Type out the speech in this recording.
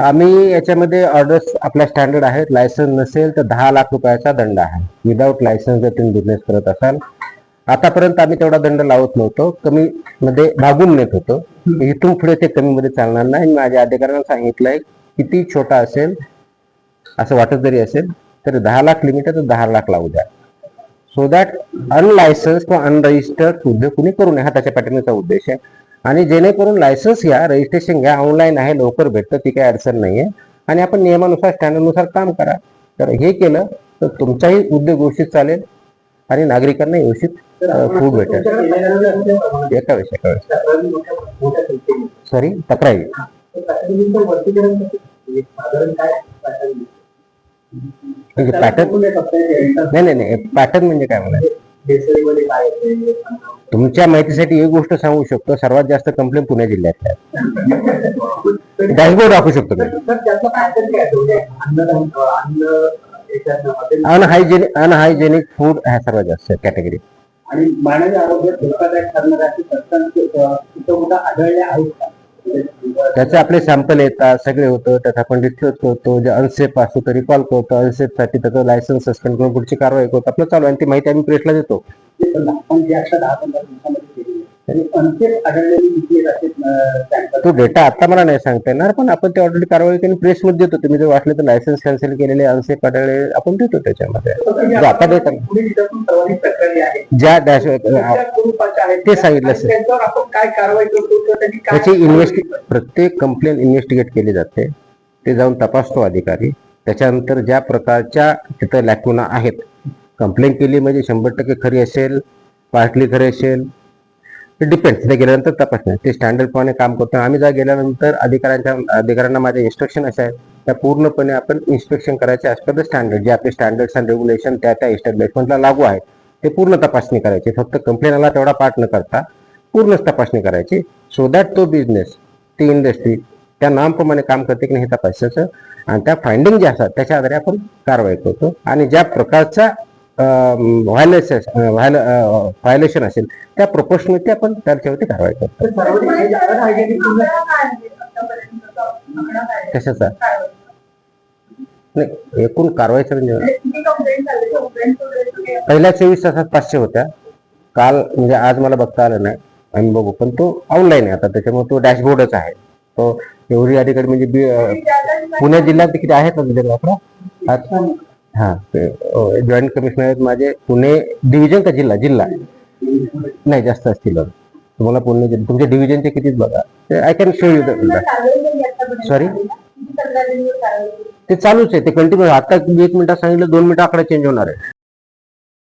आम्ही याच्यामध्ये ऑर्डर्स आपला स्टँडर्ड आहे, लायसन्स नसेल तर 10 लाख रुपयाचा दंड आहे. विदाऊट लायसन्स जर तुम्ही बिझनेस करत असाल, आतापर्यंत आम्ही तेवढा दंड लावत नव्हतो, कमी मध्ये भागून नेत होतो. इथून पुढे ते कमी मध्ये चालणार नाही. माझ्या अधिकाऱ्यांना सांगितलंय, किती छोटा असेल असं वाटत जरी असेल तर 10 लाख लिमिट आहे तर 10 लाख लावू द्या, सो दॅट अनलायसन्स किंवा अनरजिस्टर्ड उद्योग कुणी करू नये, हा त्याच्या पॅटर्नचा उद्देश आहे. आणि जेणेकरून लायसन्स घ्या, रजिस्ट्रेशन घ्या, ऑनलाईन आहे, लवकर भेटतं, ती काही अडचण नाहीये. आणि आपण नियमानुसार स्टँडर्डनुसार काम करा. तर हे केलं तर तुमचाही उद्योग व्यवस्थित चालेल आणि नागरिकांना व्यवस्थित फूड भेटेल. एका विषय सॉरी तक्रारी म्हणजे पॅटर्न नाही पॅटर्न म्हणजे काय म्हणाले. तुमच्या माहितीसाठी एक गोष्ट सांगू शकतो, सर्वात जास्त कंप्लेंट पुणे जिल्ह्यात डॅशबोर्ड दाखवू शकतो मी. अनहायजेनिक फूड ह्या सर्वात जास्त कॅटेगरी आणि मानवी आरोग्य धोकादायक ठरणाऱ्या कुठं आढळल्या आहेत का? त्याचे आपले सॅम्पल येतात, सगळे होतं, त्यात आपण डिस्क्लोज करतो. जे अनसेफ असतो तर रिकॉल करतो, अनसेफ साठी त्याचं लायसन्स सस्पेंड करून पुढची कारवाई करतो. आपलं चालू आहे, ती माहिती आम्ही प्रेसला देतो. तो डेटा आता मला नाही सांगता येणार, पण आपण ते ऑलरेडी कारवाई केली, प्रेसमध्ये देतो. तुम्ही जर वाटले तर लायसन्स कॅन्सल केलेले, अनसेफ आढळले, आपण देतो त्याच्यामध्ये. आता देतात ज्या डॅश ते सांगितलं त्याची प्रत्येक कंप्लेंट इन्व्हेस्टिगेट केली जाते. ते जाऊन तपासतो अधिकारी. त्याच्यानंतर ज्या प्रकारच्या तिथं लॅकुना आहेत, कंप्लेंट केली म्हणजे 100% खरी असेल, पार्टली खरी असेल, ते डिपेंड. तिथे गेल्यानंतर तपासणे, ते स्टँडर्ड प्रमाणे काम करतो. आम्ही जर गेल्यानंतर अधिकाऱ्यांना माझे इन्स्ट्रक्शन असे आहेत, त्या पूर्णपणे आपण इन्स्पेक्शन करायचे ॲज पर द स्टँडर्ड. जे आपले स्टँडर्ड्स अँड रेग्युलेशन त्या एस्टॅब्लिशमेंटला लागू आहेत ते पूर्ण तपासणी करायची. फक्त कंप्लेंट आला तेवढा पार्ट न करता पूर्णच तपासणी करायची, सो दॅट तो बिझनेस, ती इंडस्ट्री त्या नामप्रमाणे काम करते की नाही हे तपासायचं. आणि त्या फाइंडिंग ज्या असतात त्याच्या आधारे आपण कारवाई करतो. आणि ज्या प्रकारचा व्हायलेशन असेल त्या प्रोपोर्शनली आपण त्याच्यावरती कारवाई करतो. कशाचा नाही, एकूण कारवाईचा म्हणजे पहिल्या 24 तासात 500 होत्या. काल म्हणजे आज मला बघता आलं नाही, आम्ही बघू, पण तो ऑनलाईन आहे आता, त्याच्यामुळे तो डॅशबोर्डच आहे. तो एवढी अधिकारी म्हणजे पुणे जिल्ह्यात किती आहेत ना हा, जॉईंट कमिशनर आहेत माझे पुणे डिव्हिजन का जिल्हा नाही, जास्त असतील. तुम्हाला पुणे तुमच्या डिव्हिजनचे कितीच बघा, I can show you the. Sorry ते चालूच आहे, ते कंटिन्यू. आता 1 मिनिटात सांगितलं 2 मिनिटं आकडा चेंज होणार आहे.